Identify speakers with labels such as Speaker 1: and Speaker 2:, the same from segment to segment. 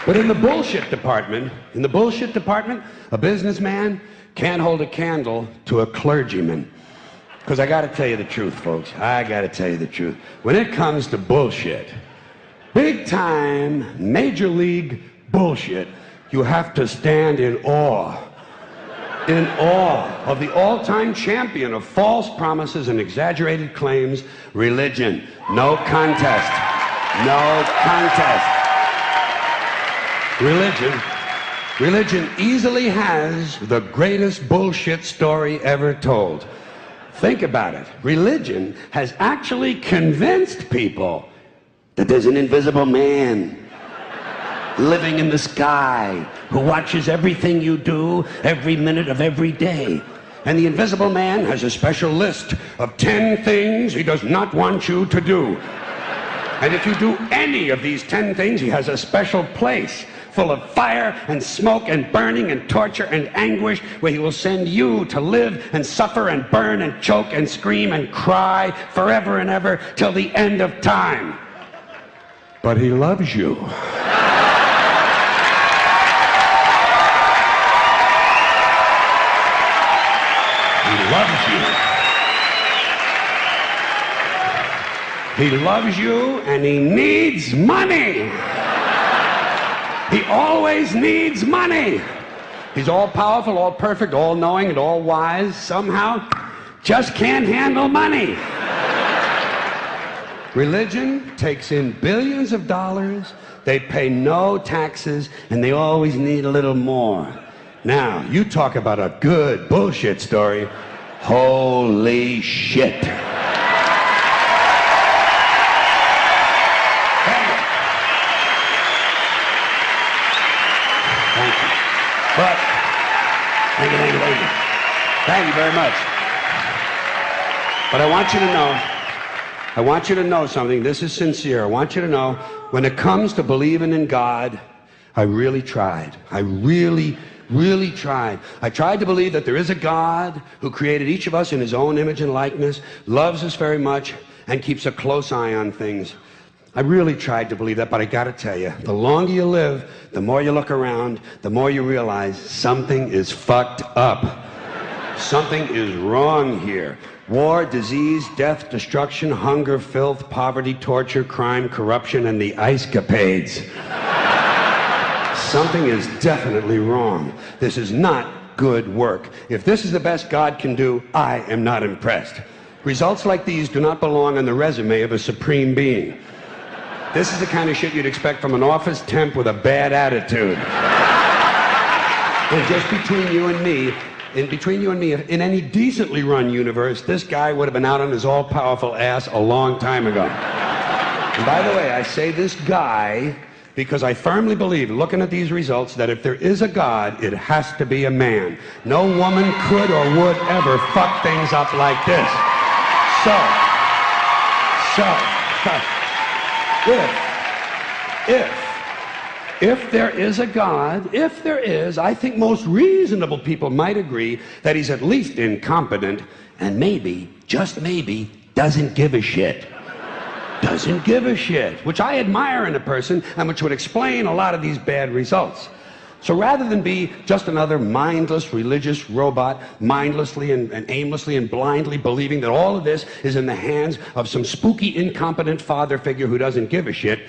Speaker 1: But in the bullshit department, a businessman can't hold a candle to a clergyman. Because I got to tell you the truth, folks. I got to tell you the truth. When it comes to bullshit, big time, major league bullshit, you have to stand in awe of the all-time champion of false promises and exaggerated claims, religion. No contest. No contest. Religion easily has the greatest bullshit story ever told. Think about it. Religion has actually convinced people that there's an invisible man living in the sky who watches everything you do every minute of every day. And the invisible man has a special list of 10 things he does not want you to do. And if you do any of these 10 things, he has a special place full of fire and smoke and burning and torture and anguish where he will send you to live and suffer and burn and choke and scream and cry forever and ever till the end of time. But he loves you. He loves you. He loves you and he needs money. He always needs money. He's all powerful, all perfect, all knowing, and all wise. Somehow, just can't handle money. Religion takes in billions of dollars. They pay no taxes, and they always need a little more. Now, you talk about a good bullshit story. Holy shit. But, thank you very much. But I want you to know something. This is sincere. I want you to know, when it comes to believing in God, I really tried. I really tried. I tried to believe that there is a God who created each of us in his own image and likeness, loves us very much, and keeps a close eye on things. I really tried to believe that, but I gotta tell you, the longer you live, the more you look around, the more you realize something is fucked up. Something is wrong here. War, disease, death, destruction, hunger, filth, poverty, torture, crime, corruption, and the ice-capades. Something is definitely wrong. This is not good work. If this is the best God can do, I am not impressed. Results like these do not belong on the resume of a supreme being. This is the kind of shit you'd expect from an office temp with a bad attitude. And just between you and me, in any decently run universe, this guy would have been out on his all-powerful ass a long time ago. And by the way, I say this guy because I firmly believe, looking at these results, that if there is a God, it has to be a man. No woman could or would ever fuck things up like this. If there is a God, if there is, I think most reasonable people might agree that he's at least incompetent and maybe, just maybe, doesn't give a shit. Doesn't give a shit, which I admire in a person and which would explain a lot of these bad results. So rather than be just another mindless religious robot, mindlessly and aimlessly and blindly believing that all of this is in the hands of some spooky, incompetent father figure who doesn't give a shit,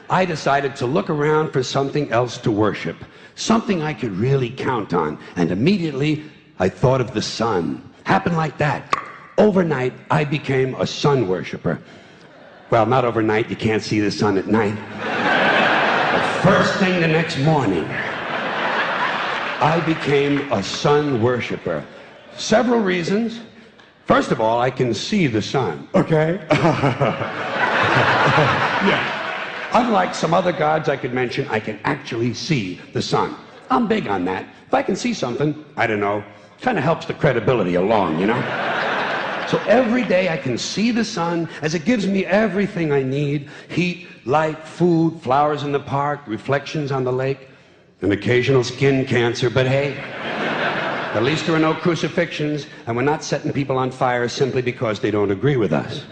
Speaker 1: I decided to look around for something else to worship, something I could really count on. And immediately, I thought of the sun. Happened like that. Overnight, I became a sun worshiper. Well, not overnight. You can't see the sun at night. But first thing the next morning, I became a sun worshiper. Several reasons. First of all, I can see the sun, okay? Yeah. Unlike some other gods I could mention, I can actually see the sun. I'm big on that. If I can see something, I don't know, kind of helps the credibility along, you know? So every day I can see the sun as it gives me everything I need: heat, light, food, flowers in the park, reflections on the lake, an occasional skin cancer, but hey, at least there are no crucifixions, and we're not setting people on fire simply because they don't agree with us.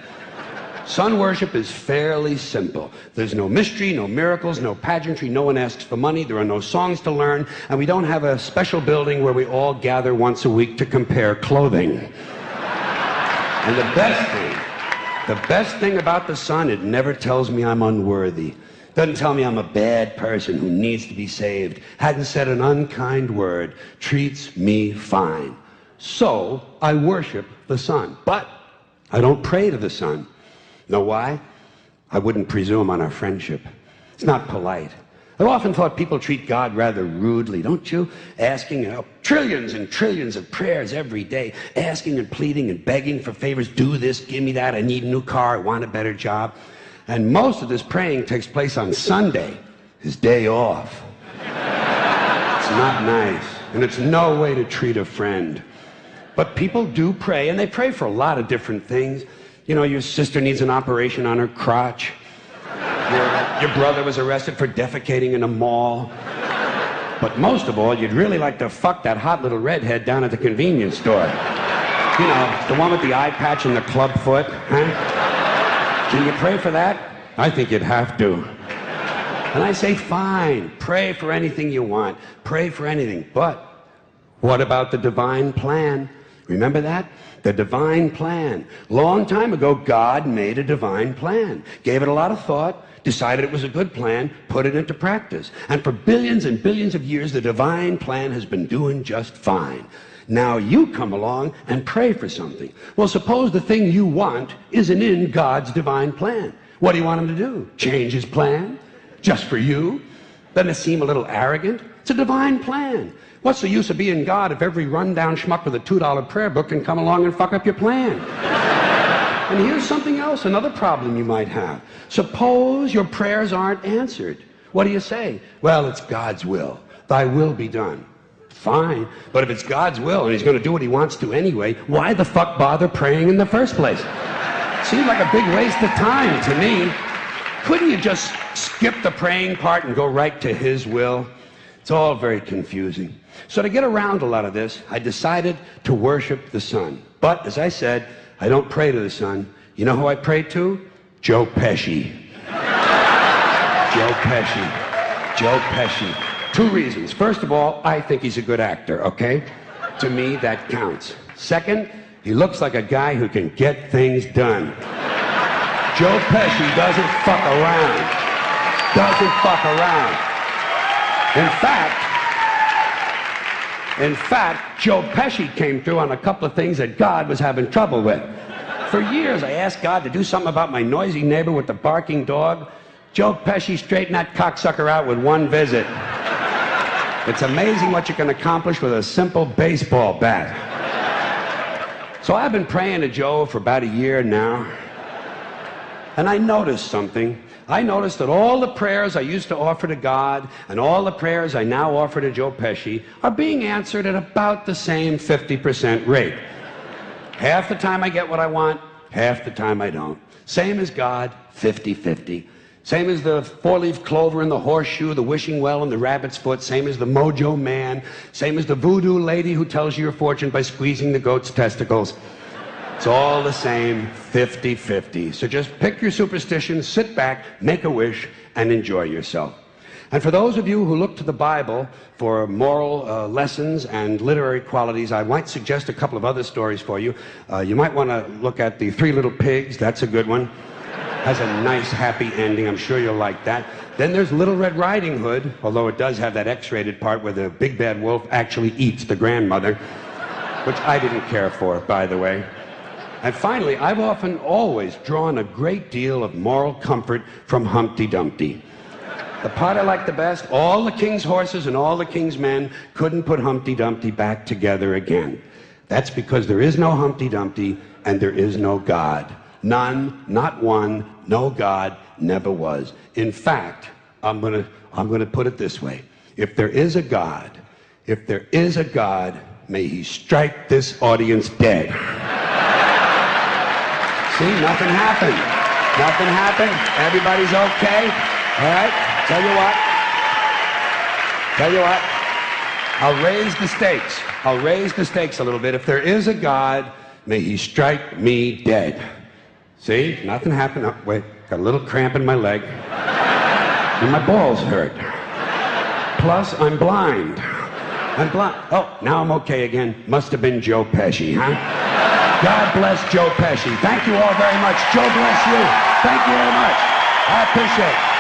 Speaker 1: Sun worship is fairly simple. There's no mystery, no miracles, no pageantry, no one asks for money, there are no songs to learn, and we don't have a special building where we all gather once a week to compare clothing. And the best thing about the sun, it never tells me I'm unworthy. Doesn't tell me I'm a bad person who needs to be saved. Hadn't said an unkind word. Treats me fine. So I worship the sun. But I don't pray to the sun. Know why? I wouldn't presume on our friendship. It's not polite. I've often thought people treat God rather rudely, don't you? Asking trillions and trillions of prayers every day, asking and pleading and begging for favors. Do this, give me that, I need a new car, I want a better job. And most of this praying takes place on Sunday, his day off. It's not nice, and it's no way to treat a friend. But people do pray, and they pray for a lot of different things. You know, your sister needs an operation on her crotch. Your brother was arrested for defecating in a mall. But most of all, you'd really like to fuck that hot little redhead down at the convenience store. You know, the one with the eye patch and the club foot, huh? Can you pray for that? I think you'd have to. And I say, fine, pray for anything you want. Pray for anything. But what about the divine plan? Remember that? The divine plan. Long time ago, God made a divine plan. Gave it a lot of thought, decided it was a good plan, put it into practice. And for billions and billions of years, the divine plan has been doing just fine. Now you come along and pray for something. Well, suppose the thing you want isn't in God's divine plan. What do you want him to do? Change his plan? Just for you? Doesn't it seem a little arrogant? It's a divine plan. What's the use of being God if every rundown schmuck with a $2 prayer book can come along and fuck up your plan? And here's something else, another problem you might have. Suppose your prayers aren't answered. What do you say? Well, it's God's will. Thy will be done. Fine, but if it's God's will and he's going to do what he wants to anyway, why the fuck bother praying in the first place? Seems like a big waste of time to me. Couldn't you just skip the praying part and go right to his will? It's all very confusing. So to get around a lot of this, I decided to worship the sun. But, as I said, I don't pray to the sun. You know who I pray to? Joe Pesci. Joe Pesci. Joe Pesci. Two reasons. First of all, I think he's a good actor, okay? To me, that counts. Second, he looks like a guy who can get things done. Joe Pesci doesn't fuck around. Doesn't fuck around. In fact, Joe Pesci came through on a couple of things that God was having trouble with. For years, I asked God to do something about my noisy neighbor with the barking dog. Joe Pesci straightened that cocksucker out with one visit. It's amazing what you can accomplish with a simple baseball bat. So I've been praying to Joe for about a year now, and I noticed something. I noticed that all the prayers I used to offer to God and all the prayers I now offer to Joe Pesci are being answered at about the same 50% rate. Half the time I get what I want, half the time I don't. Same as God, 50-50. Same as the four-leaf clover and the horseshoe, the wishing well and the rabbit's foot. Same as the mojo man. Same as the voodoo lady who tells you your fortune by squeezing the goat's testicles. It's all the same, 50-50. So just pick your superstition, sit back, make a wish, and enjoy yourself. And for those of you who look to the Bible for moral lessons and literary qualities, I might suggest a couple of other stories for you. You might want to look at The Three Little Pigs. That's a good one. Has a nice, happy ending. I'm sure you'll like that. Then there's Little Red Riding Hood, although it does have that X-rated part where the big bad wolf actually eats the grandmother, which I didn't care for, by the way. And finally, I've often always drawn a great deal of moral comfort from Humpty Dumpty. The part I like the best, all the king's horses and all the king's men couldn't put Humpty Dumpty back together again. That's because there is no Humpty Dumpty and there is no God. None, not one, no God, never was. In fact, I'm gonna put it this way. If there is a God, may he strike this audience dead. See, nothing happened. Nothing happened. Everybody's okay. All right? Tell you what. I'll raise the stakes. I'll raise the stakes a little bit. If there is a God, may he strike me dead. See, nothing happened. Oh, wait, got a little cramp in my leg. And my balls hurt. Plus, I'm blind. I'm blind. Oh, now I'm okay again. Must have been Joe Pesci, huh? God bless Joe Pesci. Thank you all very much. Joe bless you. Thank you very much. I appreciate it.